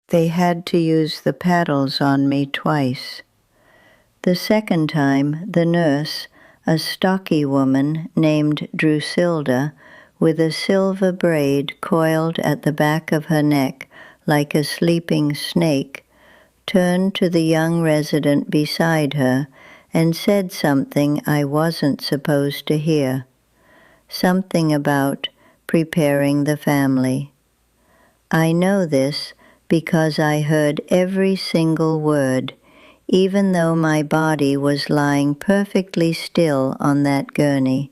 They had to use the paddles on me twice. The second time, the nurse, a stocky woman named Drusilda, with a silver braid coiled at the back of her neck like a sleeping snake, turned to the young resident beside her and said something I wasn't supposed to hear. Something about preparing the family. I know this because I heard every single word, even though my body was lying perfectly still on that gurney,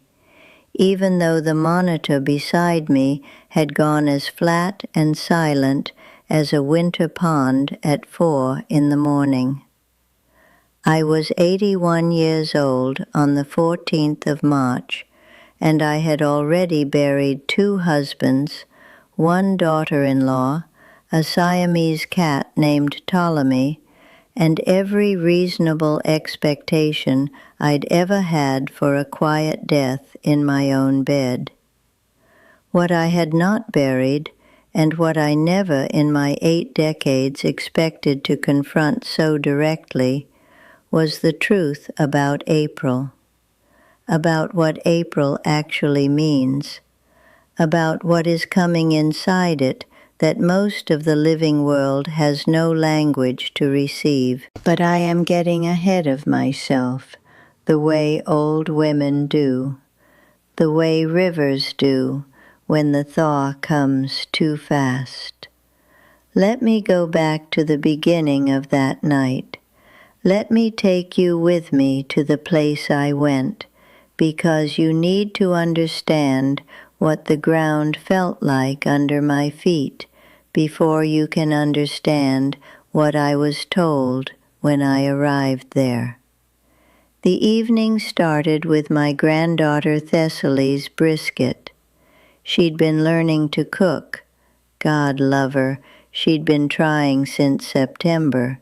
even though the monitor beside me had gone as flat and silent as a winter pond at 4 in the morning. I was 81 years old on the 14th of March, and I had already buried 2 husbands, 1 daughter-in-law, a Siamese cat named Ptolemy, and every reasonable expectation I'd ever had for a quiet death in my own bed. What I had not buried, and what I never in my 8 decades expected to confront so directly, was the truth about April, about what April actually means, about what is coming inside it that most of the living world has no language to receive. But I am getting ahead of myself, the way old women do, the way rivers do when the thaw comes too fast. Let me go back to the beginning of that night. Let me take you with me to the place I went, because you need to understand what the ground felt like under my feet before you can understand what I was told when I arrived there. The evening started with my granddaughter Thessaly's brisket. She'd been learning to cook. God love her, she'd been trying since September.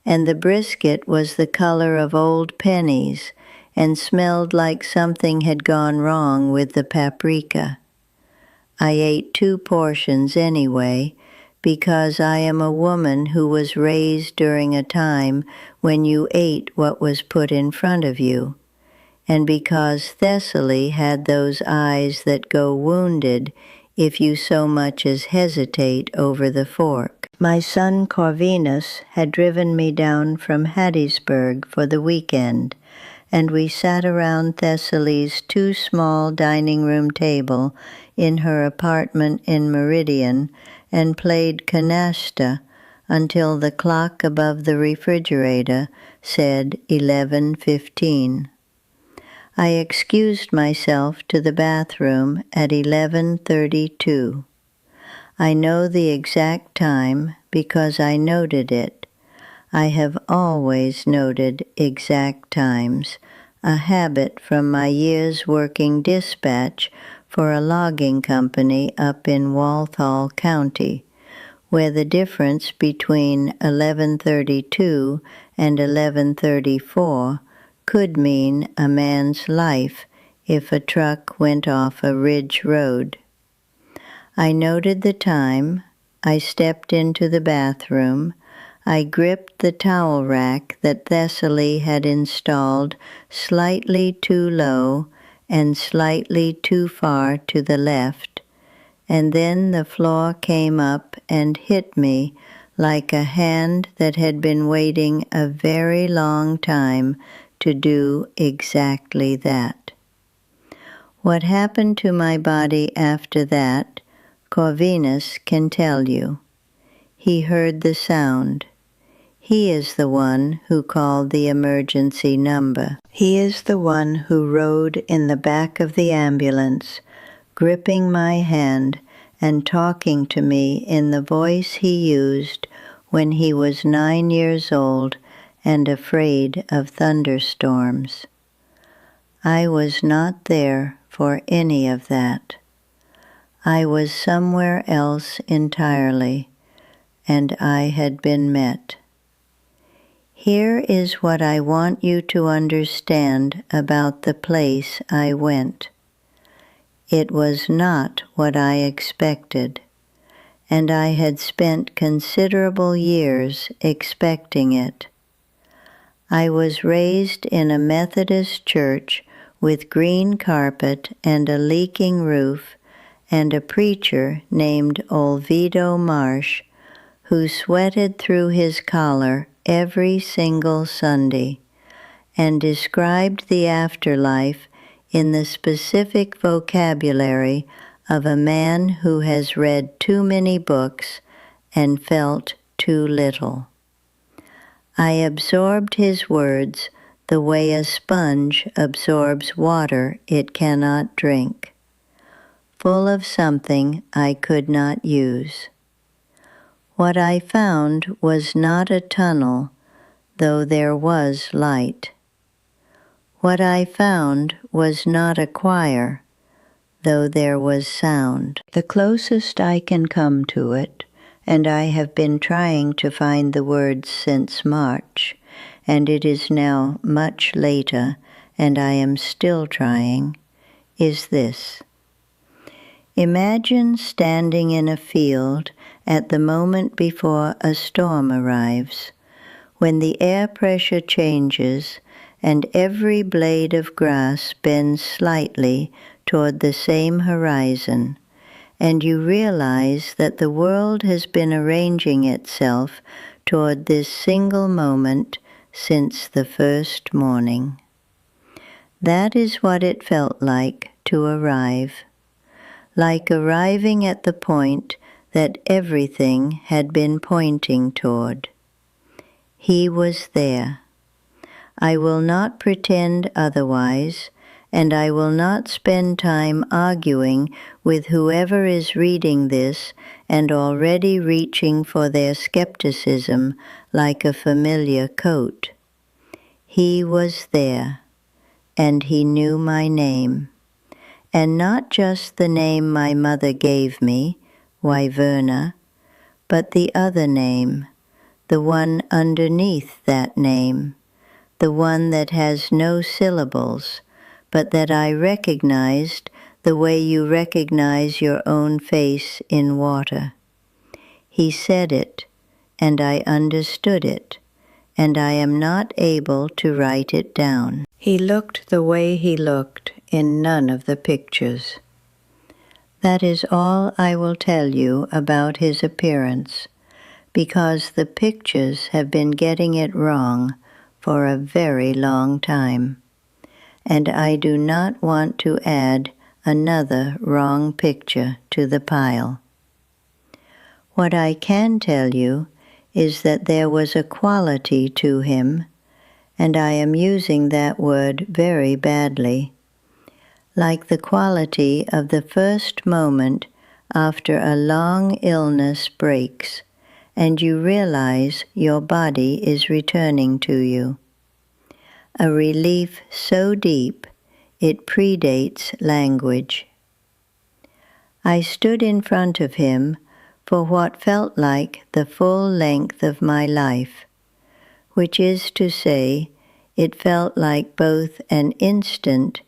And the brisket was the color of old pennies and smelled like something had gone wrong with the paprika. I ate 2 portions anyway, because I am a woman who was raised during a time when you ate what was put in front of you, and because Thessaly had those eyes that go wounded if you so much as hesitate over the fork. My son Corvinus had driven me down from Hattiesburg for the weekend, and we sat around Thessaly's 2 small dining room table in her apartment in Meridian and played canasta until the clock above the refrigerator said 11:15. I excused myself to the bathroom at 11:32. I know the exact time because I noted it. I have always noted exact times, a habit from my years working dispatch for a logging company up in Walthall County, where the difference between 11:32 and 11:34 could mean a man's life if a truck went off a ridge road. I noted the time, I stepped into the bathroom, I gripped the towel rack that Thessaly had installed slightly too low and slightly too far to the left, and then the floor came up and hit me like a hand that had been waiting a very long time to do exactly that. What happened to my body after that, Corvinus can tell you. He heard the sound. He is the one who called the emergency number. He is the one who rode in the back of the ambulance, gripping my hand and talking to me in the voice he used when he was 9 years old and afraid of thunderstorms. I was not there for any of that. I was somewhere else entirely, and I had been met. Here is what I want you to understand about the place I went. It was not what I expected, and I had spent considerable years expecting it. I was raised in a Methodist church with green carpet and a leaking roof, and a preacher named Olvido Marsh, who sweated through his collar every single Sunday, and described the afterlife in the specific vocabulary of a man who has read too many books and felt too little. I absorbed his words the way a sponge absorbs water it cannot drink, full of something I could not use. What I found was not a tunnel, though there was light. What I found was not a choir, though there was sound. The closest I can come to it, and I have been trying to find the words since March, and it is now much later, and I am still trying, is this. Imagine standing in a field at the moment before a storm arrives, when the air pressure changes and every blade of grass bends slightly toward the same horizon, and you realize that the world has been arranging itself toward this single moment since the first morning. That is what it felt like to arrive, like arriving at the point that everything had been pointing toward. He was there. I will not pretend otherwise, and I will not spend time arguing with whoever is reading this and already reaching for their skepticism like a familiar coat. He was there, and he knew my name, and not just the name my mother gave me, Wyverna, but the other name, the one underneath that name, the one that has no syllables, but that I recognized the way you recognize your own face in water. He said it, and I understood it, and I am not able to write it down. He looked the way he looked in none of the pictures. That is all I will tell you about his appearance, because the pictures have been getting it wrong for a very long time, and I do not want to add another wrong picture to the pile. What I can tell you is that there was a quality to him, and I am using that word very badly, like the quality of the first moment after a long illness breaks, and you realize your body is returning to you. A relief so deep it predates language. I stood in front of him for what felt like the full length of my life, which is to say, it felt like both an instant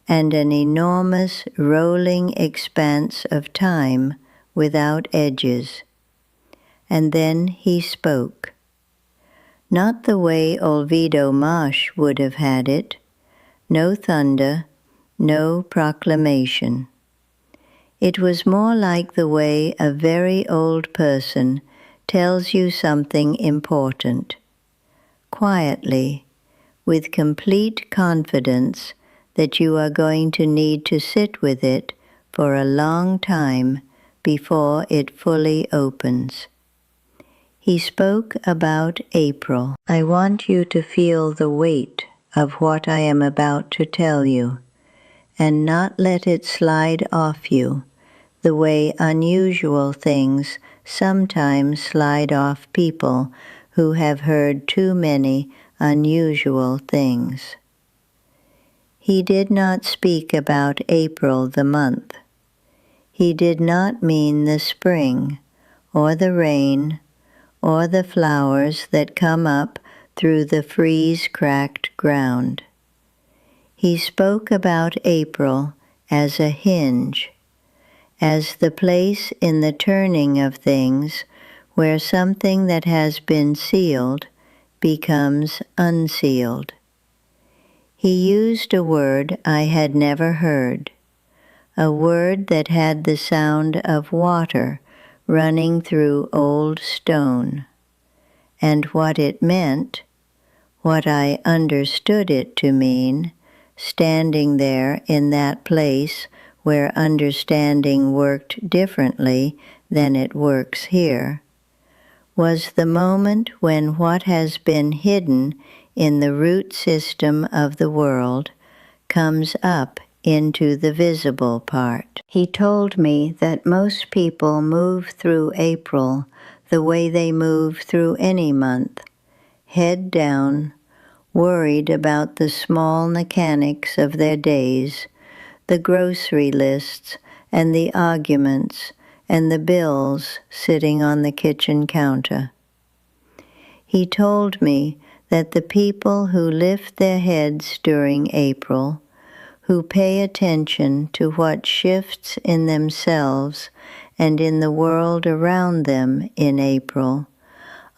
and an enormous rolling expanse of time without edges. And then he spoke. Not the way Olvido Marsh would have had it, no thunder, no proclamation. It was more like the way a very old person tells you something important, quietly, with complete confidence that you are going to need to sit with it for a long time before it fully opens. He spoke about April. I want you to feel the weight of what I am about to tell you, and not let it slide off you the way unusual things sometimes slide off people who have heard too many unusual things. He did not speak about April the month. He did not mean the spring, or the rain, or the flowers that come up through the freeze-cracked ground. He spoke about April as a hinge, as the place in the turning of things where something that has been sealed becomes unsealed. He used a word I had never heard, a word that had the sound of water running through old stone. And what it meant, what I understood it to mean, standing there in that place where understanding worked differently than it works here, was the moment when what has been hidden in the root system of the world comes up into the visible part. He told me that most people move through April the way they move through any month, head down, worried about the small mechanics of their days, the grocery lists and the arguments and the bills sitting on the kitchen counter. He told me that the people who lift their heads during April, who pay attention to what shifts in themselves and in the world around them in April,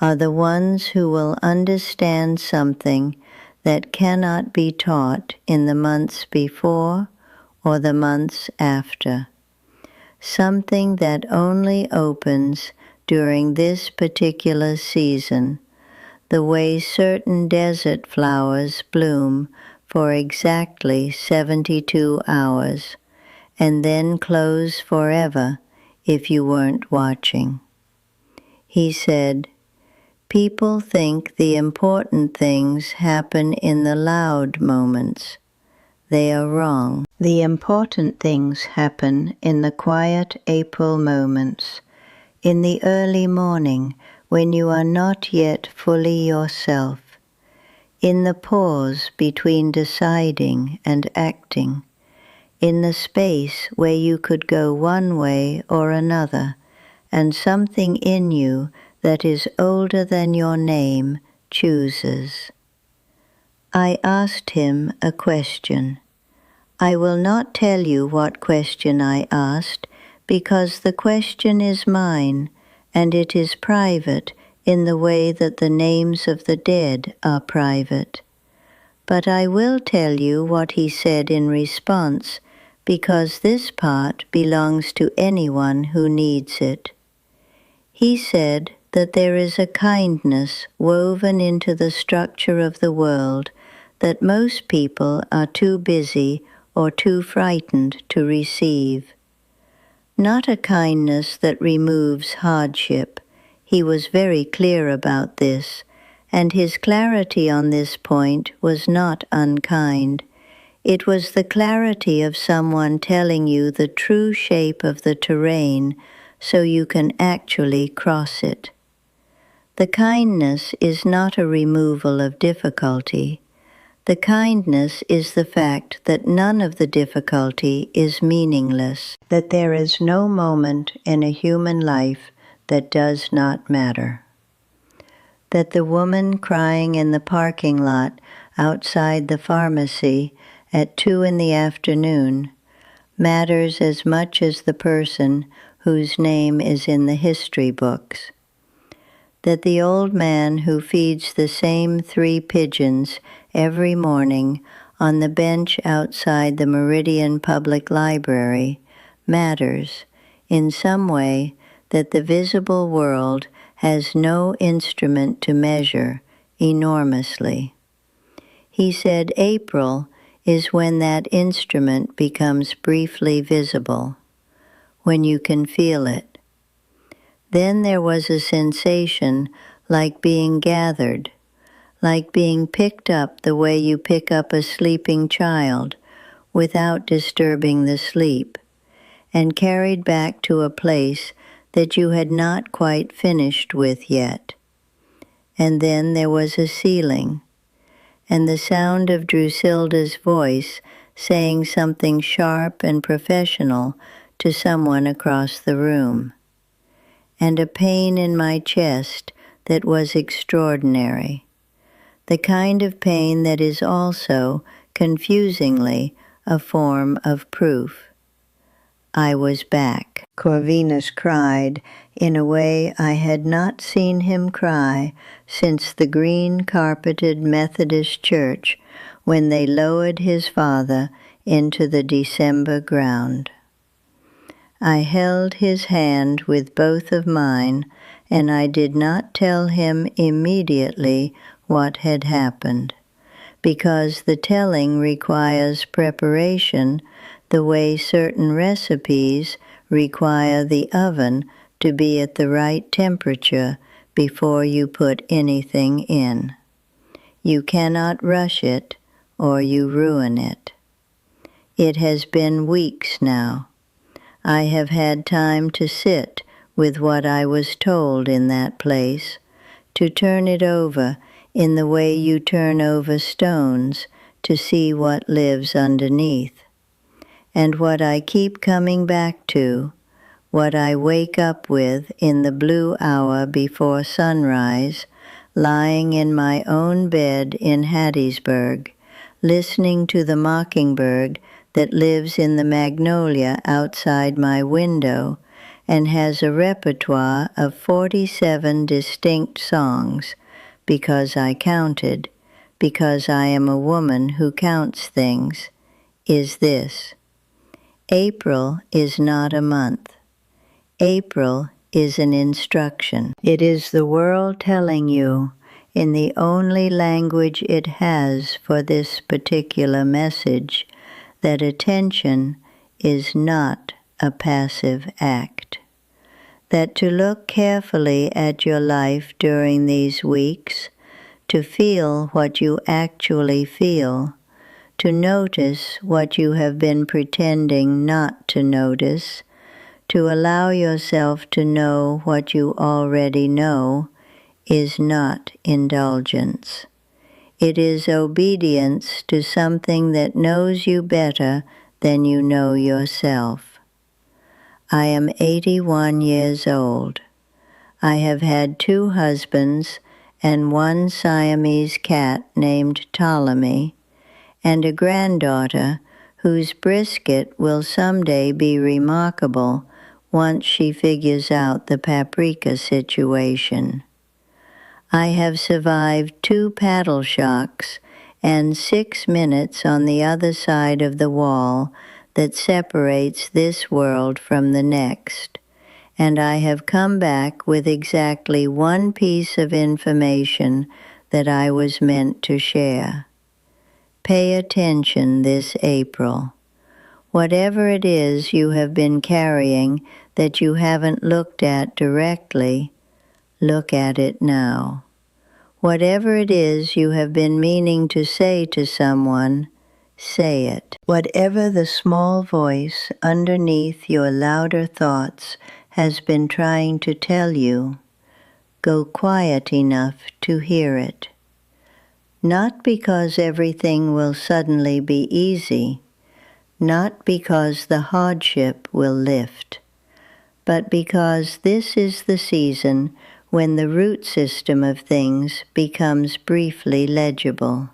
are the ones who will understand something that cannot be taught in the months before or the months after, something that only opens during this particular season, the way certain desert flowers bloom for exactly 72 hours, and then close forever if you weren't watching. He said, "People think the important things happen in the loud moments. They are wrong. The important things happen in the quiet April moments, in the early morning when you are not yet fully yourself, in the pause between deciding and acting, in the space where you could go one way or another, and something in you that is older than your name chooses." I asked him a question. I will not tell you what question I asked, because the question is mine, and it is private in the way that the names of the dead are private. But I will tell you what he said in response, because this part belongs to anyone who needs it. He said that there is a kindness woven into the structure of the world that most people are too busy or too frightened to receive. Not a kindness that removes hardship. He was very clear about this, and his clarity on this point was not unkind. It was the clarity of someone telling you the true shape of the terrain so you can actually cross it. The kindness is not a removal of difficulty. The kindness is the fact that none of the difficulty is meaningless, that there is no moment in a human life that does not matter. That the woman crying in the parking lot outside the pharmacy at 2 p.m. matters as much as the person whose name is in the history books. That the old man who feeds the same 3 pigeons every morning on the bench outside the Meridian Public Library matters in some way that the visible world has no instrument to measure enormously. He said April is when that instrument becomes briefly visible, when you can feel it. Then there was a sensation like being gathered, like being picked up the way you pick up a sleeping child without disturbing the sleep, and carried back to a place that you had not quite finished with yet. And then there was a ceiling, and the sound of Drusilda's voice saying something sharp and professional to someone across the room, and a pain in my chest that was extraordinary, the kind of pain that is also, confusingly, a form of proof. I was back. Corvinus cried in a way I had not seen him cry since the green-carpeted Methodist church when they lowered his father into the December ground. I held his hand with both of mine, and I did not tell him immediately what had happened, because the telling requires preparation the way certain recipes require the oven to be at the right temperature before you put anything in. You cannot rush it, or you ruin it. It has been weeks now. I have had time to sit with what I was told in that place, to turn it over in the way you turn over stones to see what lives underneath. And what I keep coming back to, what I wake up with in the blue hour before sunrise, lying in my own bed in Hattiesburg, listening to the mockingbird that lives in the magnolia outside my window and has a repertoire of 47 distinct songs, because I counted, because I am a woman who counts things, is this. April is not a month. April is an instruction. It is the world telling you, in the only language it has for this particular message, that attention is not a passive act. That to look carefully at your life during these weeks, to feel what you actually feel, to notice what you have been pretending not to notice, to allow yourself to know what you already know, is not indulgence. It is obedience to something that knows you better than you know yourself. I am 81 years old. I have had 2 husbands and 1 Siamese cat named Ptolemy, and a granddaughter whose brisket will someday be remarkable once she figures out the paprika situation. I have survived 2 paddle shocks and 6 minutes on the other side of the wall that separates this world from the next, and I have come back with exactly 1 piece of information that I was meant to share. Pay attention this April. Whatever it is you have been carrying that you haven't looked at directly, look at it now. Whatever it is you have been meaning to say to someone, say it. Whatever the small voice underneath your louder thoughts has been trying to tell you, go quiet enough to hear it. Not because everything will suddenly be easy, not because the hardship will lift, but because this is the season when the root system of things becomes briefly legible,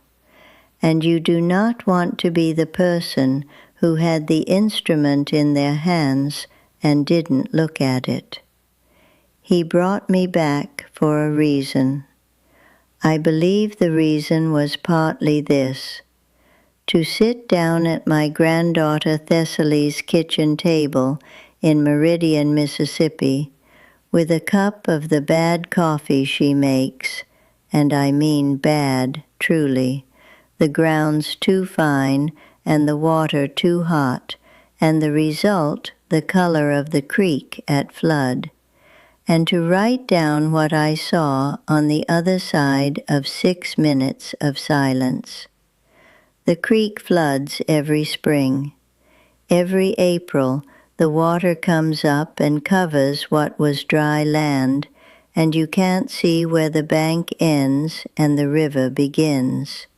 and you do not want to be the person who had the instrument in their hands and didn't look at it. He brought me back for a reason. I believe the reason was partly this: to sit down at my granddaughter Thessaly's kitchen table in Meridian, Mississippi, with a cup of the bad coffee she makes, and I mean bad, truly, the grounds too fine and the water too hot, and the result the color of the creek at flood, and to write down what I saw on the other side of 6 minutes of silence. The creek floods every spring. Every April, the water comes up and covers what was dry land, and you can't see where the bank ends and the river begins.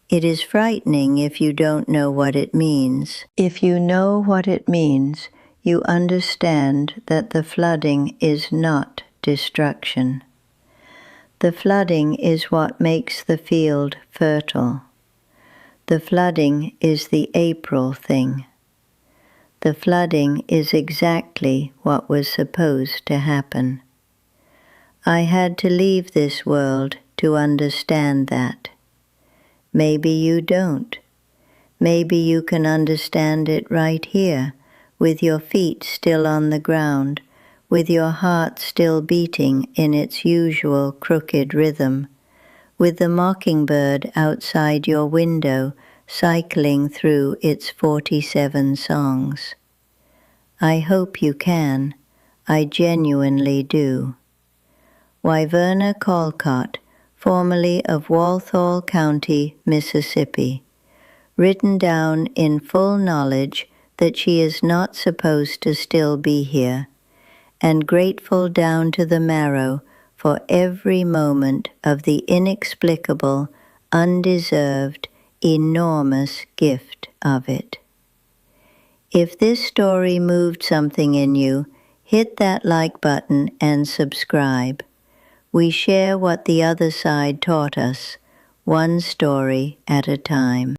It is frightening if you don't know what it means. If you know what it means, you understand that the flooding is not destruction. The flooding is what makes the field fertile. The flooding is the April thing. The flooding is exactly what was supposed to happen. I had to leave this world to understand that. Maybe you don't. Maybe you can understand it right here, with your feet still on the ground, with your heart still beating in its usual crooked rhythm, with the mockingbird outside your window cycling through its 47 songs. I hope you can. I genuinely do. Wyverna Colcott, formerly of Walthall County, Mississippi, written down in full knowledge that she is not supposed to still be here, and grateful down to the marrow for every moment of the inexplicable, undeserved, enormous gift of it. If this story moved something in you, hit that like button and subscribe. We share what the other side taught us, one story at a time.